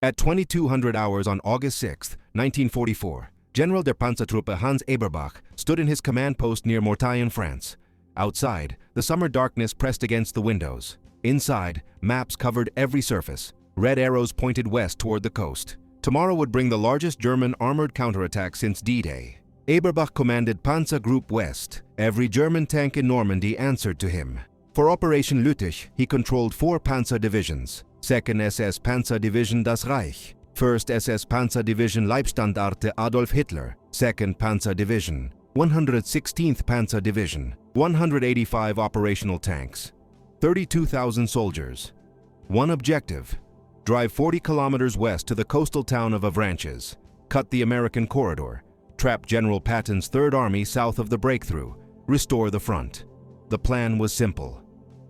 At 2200 hours on August 6, 1944, General der Panzertruppe Hans Eberbach stood in his command post near Mortain, France. Outside, the summer darkness pressed against the windows. Inside, maps covered every surface. Red arrows pointed west toward the coast. Tomorrow would bring the largest German armored counterattack since D-Day. Eberbach commanded Panzer Group West. Every German tank in Normandy answered to him. For Operation Lüttich, he controlled 4 Panzer divisions: 2nd SS Panzer Division Das Reich, 1st SS Panzer Division Leibstandarte Adolf Hitler, 2nd Panzer Division, 116th Panzer Division, 185 operational tanks, 32,000 soldiers. One objective: drive 40 kilometers west to the coastal town of Avranches, cut the American corridor, trap General Patton's Third Army south of the breakthrough, restore the front. The plan was simple,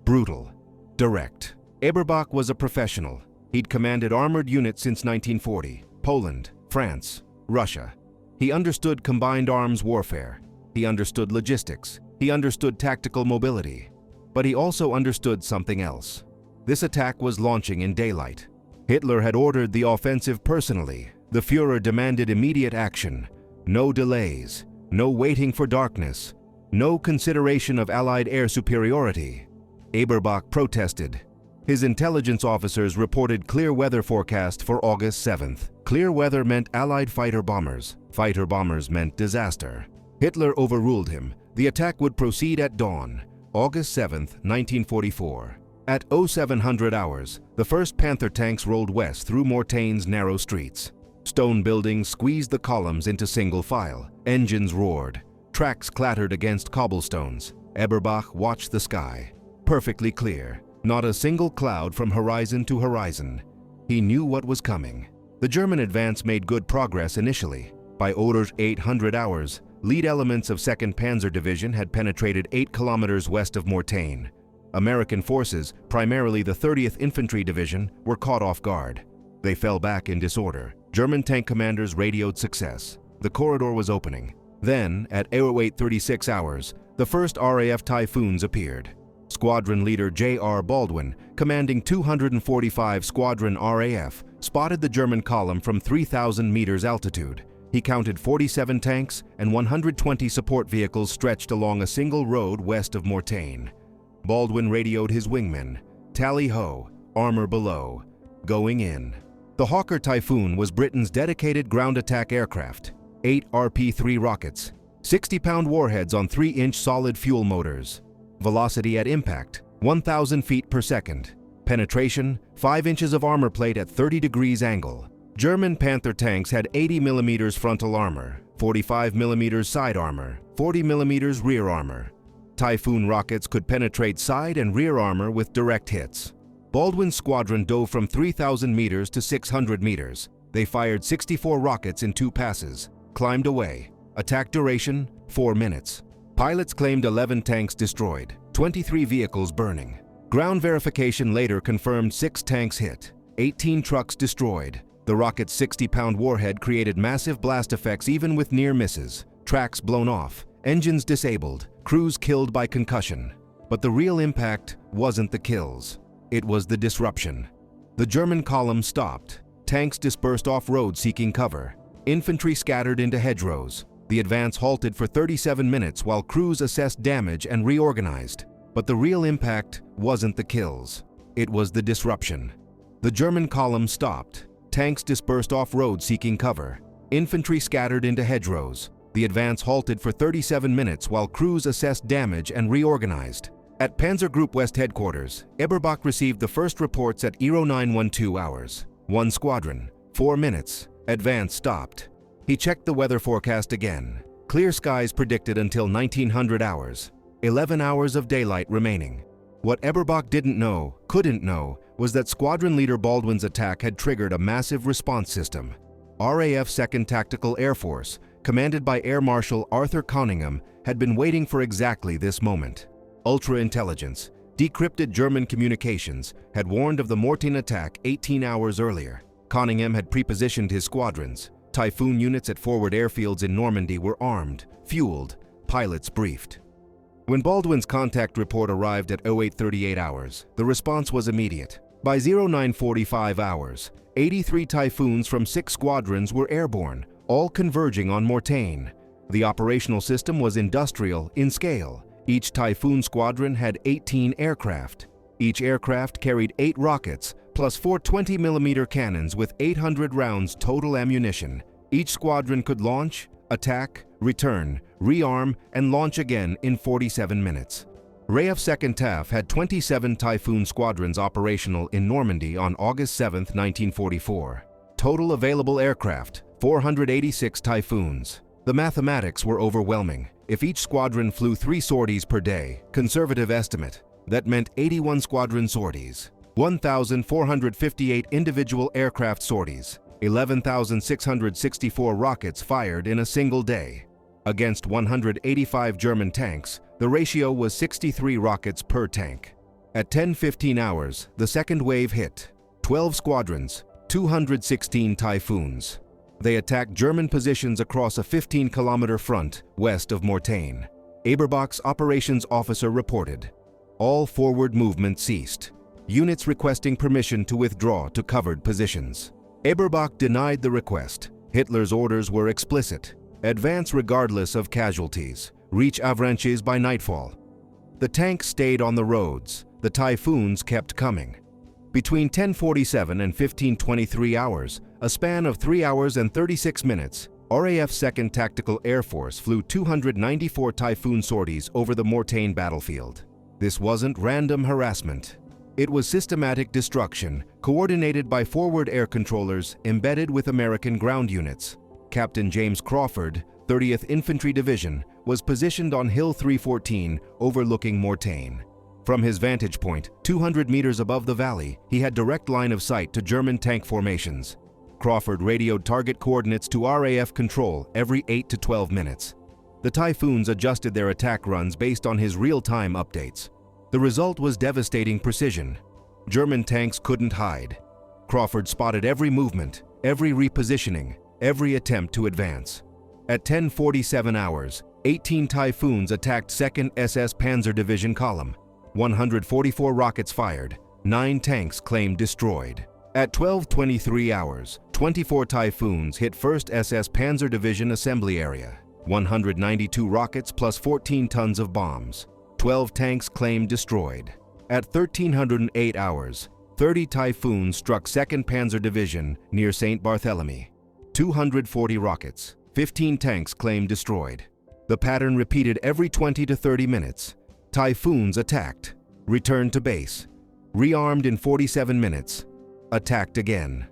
brutal, direct. Eberbach was a professional. He'd commanded armored units since 1940, Poland, France, Russia. He understood combined arms warfare. He understood logistics. He understood tactical mobility. But he also understood something else. This attack was launching in daylight. Hitler had ordered the offensive personally. The Führer demanded immediate action. No delays, no waiting for darkness, no consideration of Allied air superiority. Eberbach protested. His intelligence officers reported clear weather forecast for August 7th. Clear weather meant Allied fighter bombers. Fighter bombers meant disaster. Hitler overruled him. The attack would proceed at dawn, August 7th, 1944. At 0700 hours, the first Panther tanks rolled west through Mortain's narrow streets. Stone buildings squeezed the columns into single file. Engines roared. Tracks clattered against cobblestones. Eberbach watched the sky. Perfectly clear. Not a single cloud from horizon to horizon. He knew what was coming. The German advance made good progress initially. By 0800 hours, lead elements of 2nd Panzer Division had penetrated 8 kilometers west of Mortain. American forces, primarily the 30th Infantry Division, were caught off guard. They fell back in disorder. German tank commanders radioed success. The corridor was opening. Then, at 0836 hours, the first RAF Typhoons appeared. Squadron leader J.R. Baldwin, commanding 245 Squadron RAF, spotted the German column from 3,000 meters altitude. He counted 47 tanks and 120 support vehicles stretched along a single road west of Mortain. Baldwin radioed his wingmen. Tally-ho, armor below. Going in. The Hawker Typhoon was Britain's dedicated ground attack aircraft. 8 RP-3 rockets, 60-pound warheads on 3-inch solid fuel motors. Velocity at impact, 1,000 feet per second. Penetration, 5 inches of armor plate at 30 degrees angle. German Panther tanks had 80 mm frontal armor, 45 mm side armor, 40 mm rear armor. Typhoon rockets could penetrate side and rear armor with direct hits. Baldwin's squadron dove from 3,000 meters to 600 meters. They fired 64 rockets in 2 passes, climbed away. Attack duration, 4 minutes. Pilots claimed 11 tanks destroyed, 23 vehicles burning. Ground verification later confirmed 6 tanks hit, 18 trucks destroyed. The rocket's 60-pound warhead created massive blast effects even with near misses. Tracks blown off, engines disabled, crews killed by concussion. But the real impact wasn't the kills. It was the disruption. The German column stopped. Tanks dispersed off-road seeking cover. Infantry scattered into hedgerows. The advance halted for 37 minutes while crews assessed damage and reorganized. But the real impact wasn't the kills. It was the disruption. The German column stopped. Tanks dispersed off-road seeking cover. Infantry scattered into hedgerows. The advance halted for 37 minutes while crews assessed damage and reorganized. At Panzer Group West headquarters, Eberbach received the first reports at 0912 hours. 1 squadron, 4 minutes. Advance stopped. He checked the weather forecast again. Clear skies predicted until 1900 hours. 11 hours of daylight remaining. What Eberbach didn't know, couldn't know, was that Squadron Leader Baldwin's attack had triggered a massive response system. RAF 2nd Tactical Air Force, commanded by Air Marshal Arthur Conyngham, had been waiting for exactly this moment. Ultra-intelligence, decrypted German communications, had warned of the Mortain attack 18 hours earlier. Conyngham had prepositioned his squadrons. Typhoon units at forward airfields in Normandy were armed, fueled, pilots briefed. When Baldwin's contact report arrived at 0838 hours, the response was immediate. By 0945 hours, 83 Typhoons from 6 squadrons were airborne, all converging on Mortain. The operational system was industrial in scale. Each Typhoon squadron had 18 aircraft. Each aircraft carried 8 rockets, plus 4 20mm cannons with 800 rounds total ammunition. Each squadron could launch, attack, return, rearm, and launch again in 47 minutes. RAF 2nd TAF had 27 Typhoon squadrons operational in Normandy on August 7, 1944. Total available aircraft, 486 Typhoons. The mathematics were overwhelming. If each squadron flew 3 sorties per day, conservative estimate, that meant 81 squadron sorties, 1,458 individual aircraft sorties, 11,664 rockets fired in a single day. Against 185 German tanks, the ratio was 63 rockets per tank. At 10:15 hours, the second wave hit. 12 squadrons, 216 Typhoons. They attacked German positions across a 15-kilometer front west of Mortain. Eberbach's operations officer reported, all forward movement ceased. Units requesting permission to withdraw to covered positions. Eberbach denied the request. Hitler's orders were explicit. Advance regardless of casualties. Reach Avranches by nightfall. The tanks stayed on the roads. The Typhoons kept coming. Between 10:47 and 15:23 hours, a span of 3 hours and 36 minutes, RAF 2nd Tactical Air Force flew 294 Typhoon sorties over the Mortain battlefield. This wasn't random harassment. It was systematic destruction, coordinated by forward air controllers embedded with American ground units. Captain James Crawford, 30th Infantry Division, was positioned on Hill 314 overlooking Mortain. From his vantage point, 200 meters above the valley, he had direct line of sight to German tank formations. Crawford radioed target coordinates to RAF control every 8 to 12 minutes. The Typhoons adjusted their attack runs based on his real-time updates. The result was devastating precision. German tanks couldn't hide. Crawford spotted every movement, every repositioning, every attempt to advance. At 10:47 hours, 18 Typhoons attacked 2nd SS Panzer Division column. 144 rockets fired, 9 tanks claimed destroyed. At 12:23 hours, 24 Typhoons hit 1st SS Panzer Division assembly area. 192 rockets plus 14 tons of bombs. 12 tanks claimed destroyed. At 1308 hours, 30 Typhoons struck 2nd Panzer Division near St. Barthélemy. 240 rockets, 15 tanks claimed destroyed. The pattern repeated every 20 to 30 minutes. Typhoons attacked, returned to base, rearmed in 47 minutes, attacked again.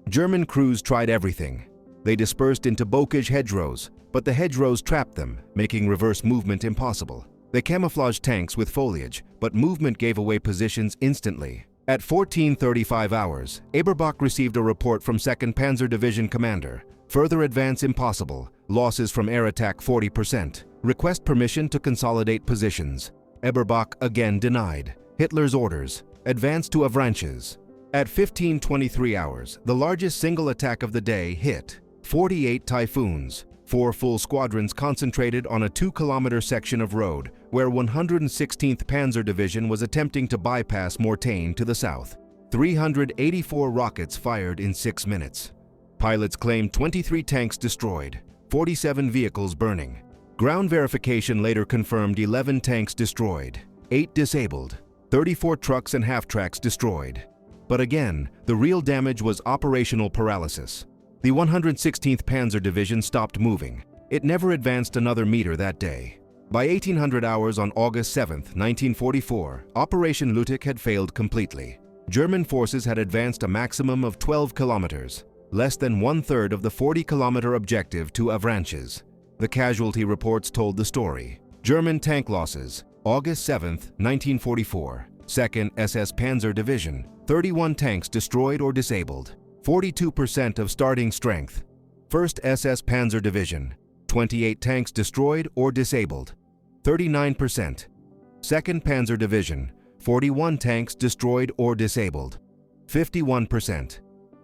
German crews tried everything. They dispersed into bocage hedgerows, but the hedgerows trapped them, making reverse movement impossible. They camouflaged tanks with foliage, but movement gave away positions instantly. At 14:35 hours, Eberbach received a report from 2nd Panzer Division commander. Further advance impossible. Losses from air attack 40%. Request permission to consolidate positions. Eberbach again denied. Hitler's orders. Advance to Avranches. At 15:23 hours, the largest single attack of the day hit. 48 Typhoons. 4 full squadrons concentrated on a 2-kilometer section of road where 116th Panzer Division was attempting to bypass Mortain to the south. 384 rockets fired in 6 minutes. Pilots claimed 23 tanks destroyed, 47 vehicles burning. Ground verification later confirmed 11 tanks destroyed, 8 disabled, 34 trucks and half-tracks destroyed. But again, the real damage was operational paralysis. The 116th Panzer Division stopped moving. It never advanced another meter that day. By 1800 hours on August 7, 1944, Operation Lüttich had failed completely. German forces had advanced a maximum of 12 kilometers, less than 1/3 of the 40-kilometer objective to Avranches. The casualty reports told the story. German tank losses, August 7, 1944. 2nd SS Panzer Division, 31 tanks destroyed or disabled. 42% of starting strength. 1st SS Panzer Division, 28 tanks destroyed or disabled. 39%. 2nd Panzer Division, 41 tanks destroyed or disabled. 51%.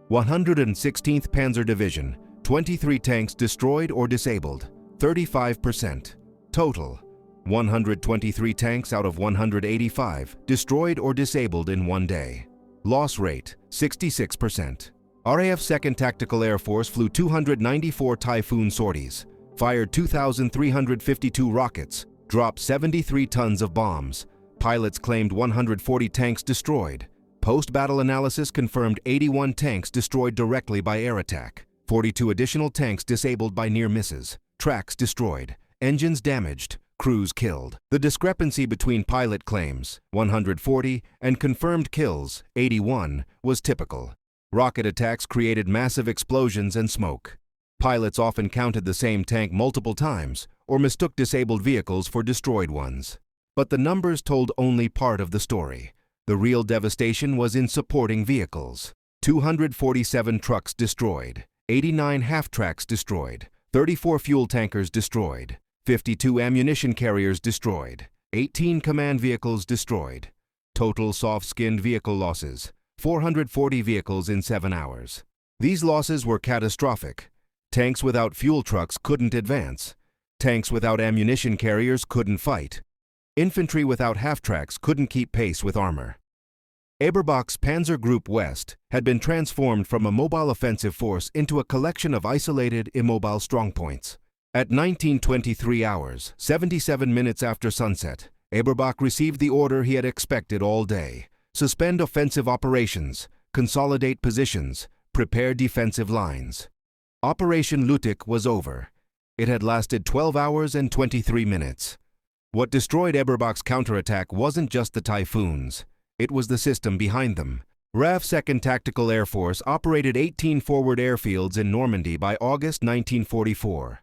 116th Panzer Division, 23 tanks destroyed or disabled. 35%. Total, 123 tanks out of 185 destroyed or disabled in one day. Loss rate, 66%. RAF 2nd Tactical Air Force flew 294 Typhoon sorties, fired 2,352 rockets, dropped 73 tons of bombs. Pilots claimed 140 tanks destroyed. Post-battle analysis confirmed 81 tanks destroyed directly by air attack, 42 additional tanks disabled by near misses, tracks destroyed, engines damaged, crews killed. The discrepancy between pilot claims, 140, and confirmed kills, 81, was typical. Rocket attacks created massive explosions and smoke. Pilots often counted the same tank multiple times or mistook disabled vehicles for destroyed ones. But the numbers told only part of the story. The real devastation was in supporting vehicles. 247 trucks destroyed, 89 half-tracks destroyed, 34 fuel tankers destroyed, 52 ammunition carriers destroyed, 18 command vehicles destroyed. Total soft-skinned vehicle losses, 440 vehicles in 7 hours. These losses were catastrophic. Tanks without fuel trucks couldn't advance. Tanks without ammunition carriers couldn't fight. Infantry without half-tracks couldn't keep pace with armor. Eberbach's Panzer Group West had been transformed from a mobile offensive force into a collection of isolated, immobile strongpoints. At 19:23 hours, 77 minutes after sunset, Eberbach received the order he had expected all day: suspend offensive operations, consolidate positions, prepare defensive lines. Operation Lüttich was over. It had lasted 12 hours and 23 minutes. What destroyed Eberbach's counterattack wasn't just the Typhoons. It was the system behind them. RAF 2nd Tactical Air Force operated 18 forward airfields in Normandy by August 1944.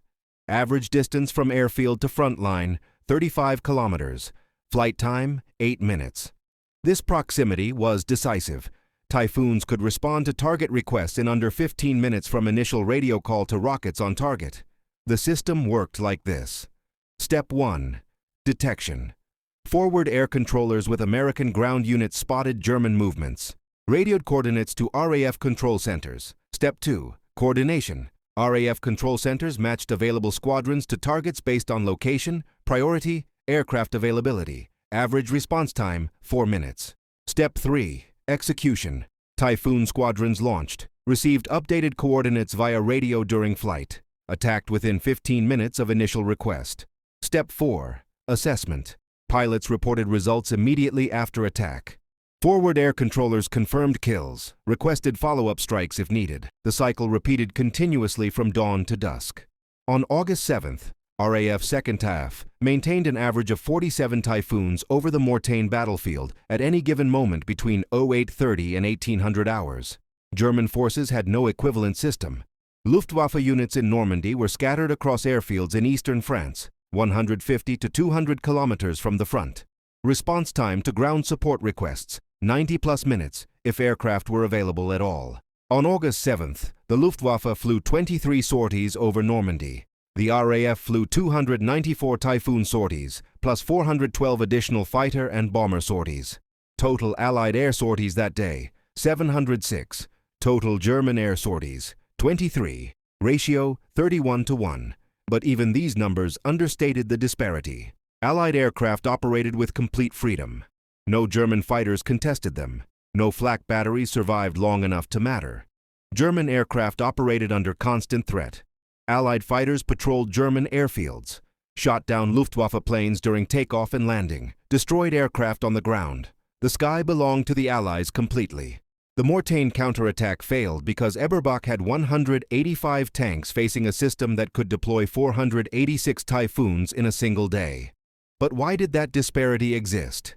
Average distance from airfield to front line, 35 kilometers. Flight time, 8 minutes. This proximity was decisive. Typhoons could respond to target requests in under 15 minutes from initial radio call to rockets on target. The system worked like this. Step 1. Detection. Forward air controllers with American ground units spotted German movements. Radioed coordinates to RAF control centers. Step 2. Coordination. RAF control centers matched available squadrons to targets based on location, priority, aircraft availability. Average response time, 4 minutes. Step 3. Execution. Typhoon squadrons launched, received updated coordinates via radio during flight, attacked within 15 minutes of initial request. Step 4. Assessment. Pilots reported results immediately after attack. Forward air controllers confirmed kills, requested follow-up strikes if needed. The cycle repeated continuously from dawn to dusk. On August 7th, RAF 2nd TAF maintained an average of 47 Typhoons over the Mortain battlefield at any given moment between 0830 and 1800 hours. German forces had no equivalent system. Luftwaffe units in Normandy were scattered across airfields in eastern France, 150 to 200 kilometers from the front. Response time to ground support requests, 90+ minutes, if aircraft were available at all. On August 7th, the Luftwaffe flew 23 sorties over Normandy. The RAF flew 294 Typhoon sorties, plus 412 additional fighter and bomber sorties. Total Allied air sorties that day, 706. Total German air sorties, 23. Ratio, 31:1. But even these numbers understated the disparity. Allied aircraft operated with complete freedom. No German fighters contested them. No flak batteries survived long enough to matter. German aircraft operated under constant threat. Allied fighters patrolled German airfields, shot down Luftwaffe planes during takeoff and landing, destroyed aircraft on the ground. The sky belonged to the Allies completely. The Mortain counterattack failed because Eberbach had 185 tanks facing a system that could deploy 486 Typhoons in a single day. But why did that disparity exist?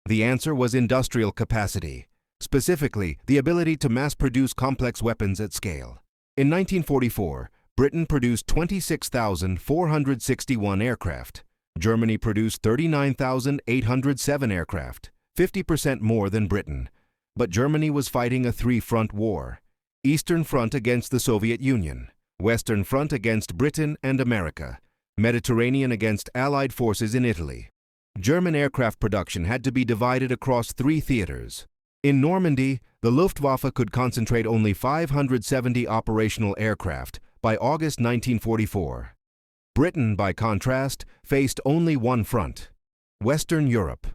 The answer was industrial capacity, specifically the ability to mass-produce complex weapons at scale. In 1944, Britain produced 26,461 aircraft. Germany produced 39,807 aircraft, 50% more than Britain. But Germany was fighting a three-front war. Eastern Front against the Soviet Union, Western Front against Britain and America, Mediterranean against Allied forces in Italy. German aircraft production had to be divided across 3 theaters. In Normandy, the Luftwaffe could concentrate only 570 operational aircraft by August 1944. Britain, by contrast, faced only one front: Western Europe.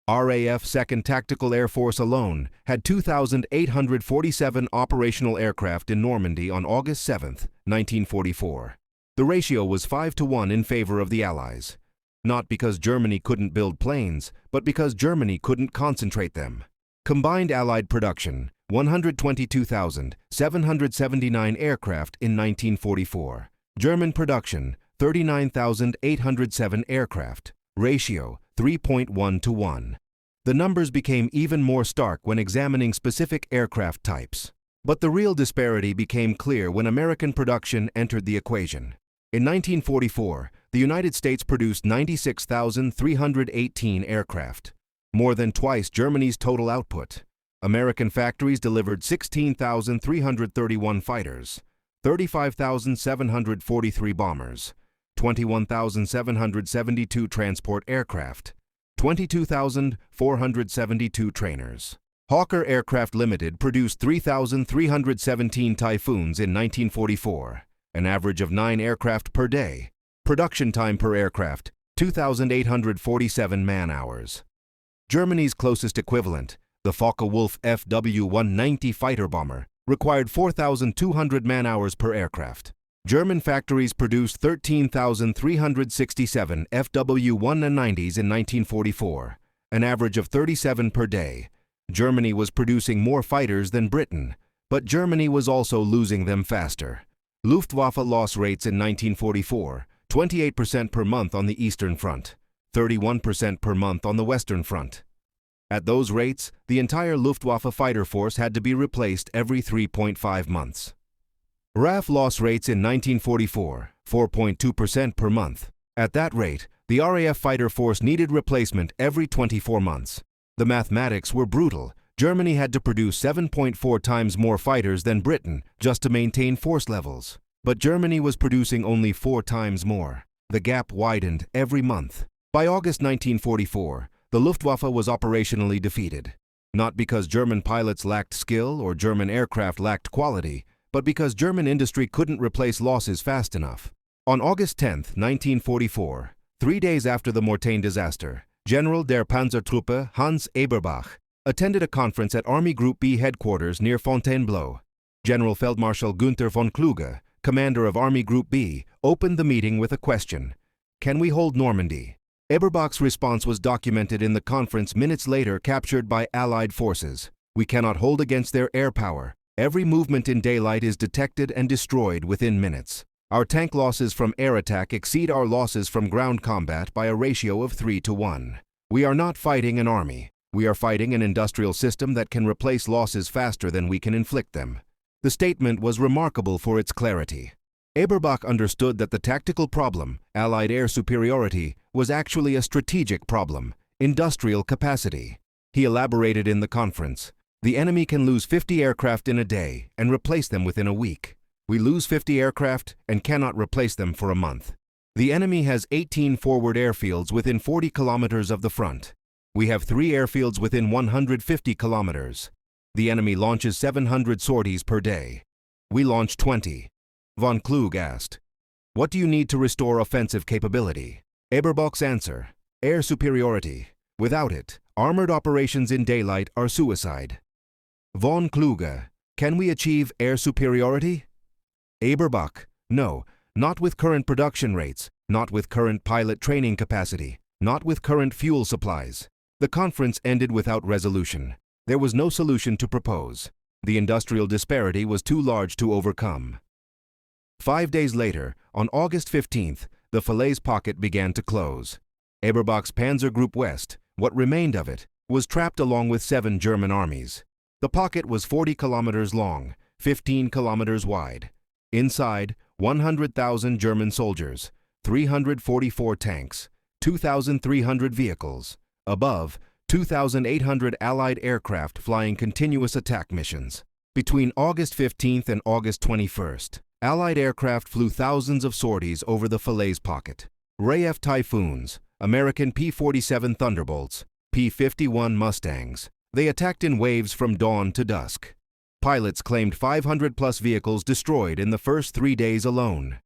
RAF 2nd Tactical Air Force alone had 2,847 operational aircraft in Normandy on August 7, 1944. The ratio was 5-1 in favor of the Allies. Not because Germany couldn't build planes, but because Germany couldn't concentrate them. Combined Allied production, 122,779 aircraft in 1944. German production, 39,807 aircraft. Ratio, 3.1-1. The numbers became even more stark when examining specific aircraft types. But the real disparity became clear when American production entered the equation. In 1944, the United States produced 96,318 aircraft, more than twice Germany's total output. American factories delivered 16,331 fighters, 35,743 bombers, 21,772 transport aircraft, 22,472 trainers. Hawker Aircraft Limited produced 3,317 Typhoons in 1944, an average of 9 aircraft per day. Production time per aircraft, 2,847 man-hours. Germany's closest equivalent, the Focke-Wulf FW-190 fighter bomber, required 4,200 man-hours per aircraft. German factories produced 13,367 FW-190s in 1944, an average of 37 per day. Germany was producing more fighters than Britain, but Germany was also losing them faster. Luftwaffe loss rates in 1944, 28% per month on the Eastern Front, 31% per month on the Western Front. At those rates, the entire Luftwaffe fighter force had to be replaced every 3.5 months. RAF loss rates in 1944, 4.2% per month. At that rate, the RAF fighter force needed replacement every 24 months. The mathematics were brutal. Germany had to produce 7.4 times more fighters than Britain just to maintain force levels. But Germany was producing only 4 times more. The gap widened every month. By August 1944, the Luftwaffe was operationally defeated. Not because German pilots lacked skill or German aircraft lacked quality, but because German industry couldn't replace losses fast enough. On August 10, 1944, 3 days after the Mortain disaster, General der Panzertruppe Hans Eberbach attended a conference at Army Group B headquarters near Fontainebleau. General Feldmarschall Günther von Kluge, commander of Army Group B, opened the meeting with a question: "Can we hold Normandy?" Eberbach's response was documented in the conference minutes later, captured by Allied forces. "We cannot hold against their air power. Every movement in daylight is detected and destroyed within minutes. Our tank losses from air attack exceed our losses from ground combat by a ratio of 3-1. We are not fighting an army. We are fighting an industrial system that can replace losses faster than we can inflict them." The statement was remarkable for its clarity. Eberbach understood that the tactical problem, Allied air superiority, was actually a strategic problem, industrial capacity. He elaborated in the conference: "The enemy can lose 50 aircraft in a day and replace them within a week. We lose 50 aircraft and cannot replace them for a month. The enemy has 18 forward airfields within 40 kilometers of the front. We have 3 airfields within 150 kilometers. The enemy launches 700 sorties per day. We launch 20. Von Kluge asked, "What do you need to restore offensive capability?" Eberbach's answer: "Air superiority. Without it, armored operations in daylight are suicide." Von Kluge: "Can we achieve air superiority?" Eberbach: "No, not with current production rates, not with current pilot training capacity, not with current fuel supplies." The conference ended without resolution. There was no solution to propose. The industrial disparity was too large to overcome. 5 days later, on August 15th, the Falaise pocket began to close. Eberbach's Panzer Group West, what remained of it, was trapped along with 7 German armies. The pocket was 40 kilometers long, 15 kilometers wide. Inside, 100,000 German soldiers, 344 tanks, 2,300 vehicles. Above, 2,800 Allied aircraft flying continuous attack missions. Between August 15th and August 21st, Allied aircraft flew thousands of sorties over the Falaise pocket. RAF Typhoons, American P-47 Thunderbolts, P-51 Mustangs. They attacked in waves from dawn to dusk. Pilots claimed 500-plus vehicles destroyed in the first 3 days alone.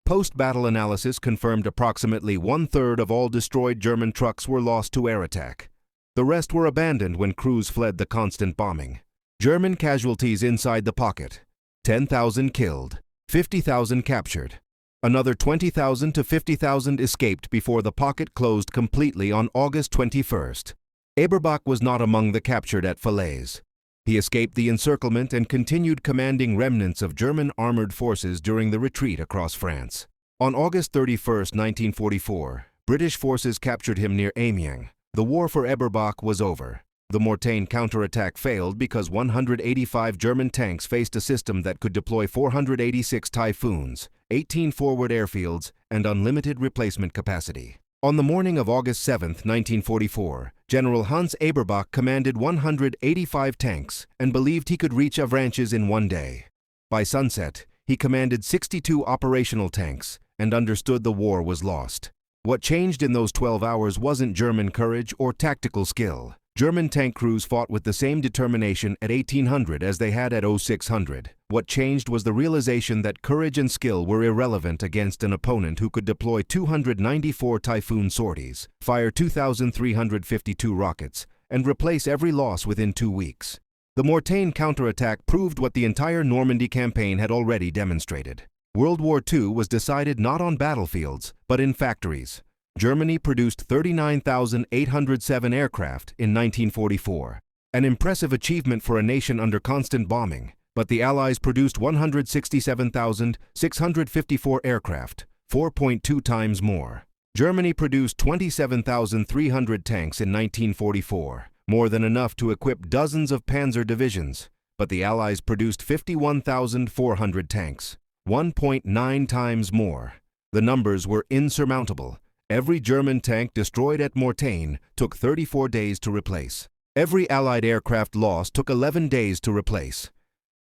Post-battle analysis confirmed approximately 1/3 of all destroyed German trucks were lost to air attack. The rest were abandoned when crews fled the constant bombing. German casualties inside the pocket: 10,000 killed, 50,000 captured. Another 20,000 to 50,000 escaped before the pocket closed completely on August 21st. Eberbach was not among the captured at Falaise. He escaped the encirclement and continued commanding remnants of German armored forces during the retreat across France. On August 31, 1944, British forces captured him near Amiens. The war for Eberbach was over. The Mortain counterattack failed because 185 German tanks faced a system that could deploy 486 Typhoons, 18 forward airfields, and unlimited replacement capacity. On the morning of August 7, 1944, General Hans Eberbach commanded 185 tanks and believed he could reach Avranches in one day. By sunset, he commanded 62 operational tanks and understood the war was lost. What changed in those 12 hours wasn't German courage or tactical skill. German tank crews fought with the same determination at 1800 as they had at 0600. What changed was the realization that courage and skill were irrelevant against an opponent who could deploy 294 Typhoon sorties, fire 2,352 rockets, and replace every loss within 2 weeks. The Mortain counterattack proved what the entire Normandy campaign had already demonstrated. World War II was decided not on battlefields, but in factories. Germany produced 39,807 aircraft in 1944, an impressive achievement for a nation under constant bombing, but the Allies produced 167,654 aircraft, 4.2 times more. Germany produced 27,300 tanks in 1944, more than enough to equip dozens of Panzer divisions, but the Allies produced 51,400 tanks, 1.9 times more. The numbers were insurmountable. Every German tank destroyed at Mortain took 34 days to replace. Every Allied aircraft lost took 11 days to replace.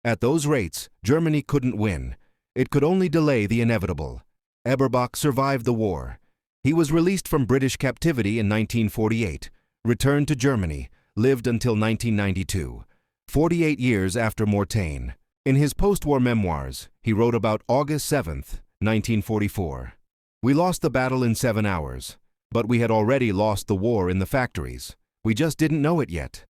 At those rates, Germany couldn't win. It could only delay the inevitable. Eberbach survived the war. He was released from British captivity in 1948, returned to Germany, lived until 1992, 48 years after Mortain. In his post-war memoirs, he wrote about August 7, 1944. "We lost the battle in 7 hours, but we had already lost the war in the factories. We just didn't know it yet."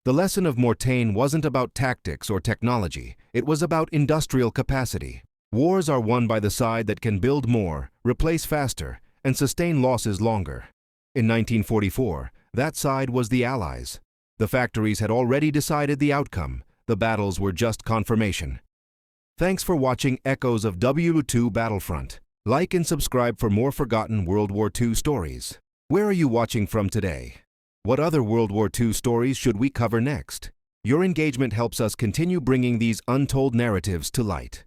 The lesson of Mortain wasn't about tactics or technology. It was about industrial capacity. Wars are won by the side that can build more, replace faster, and sustain losses longer. In 1944, that side was the Allies. The factories had already decided the outcome. The battles were just confirmation. Thanks for watching Echoes of W2 Battlefront. Like and subscribe for more forgotten World War II stories. Where are you watching from today? What other World War II stories should we cover next? Your engagement helps us continue bringing these untold narratives to light.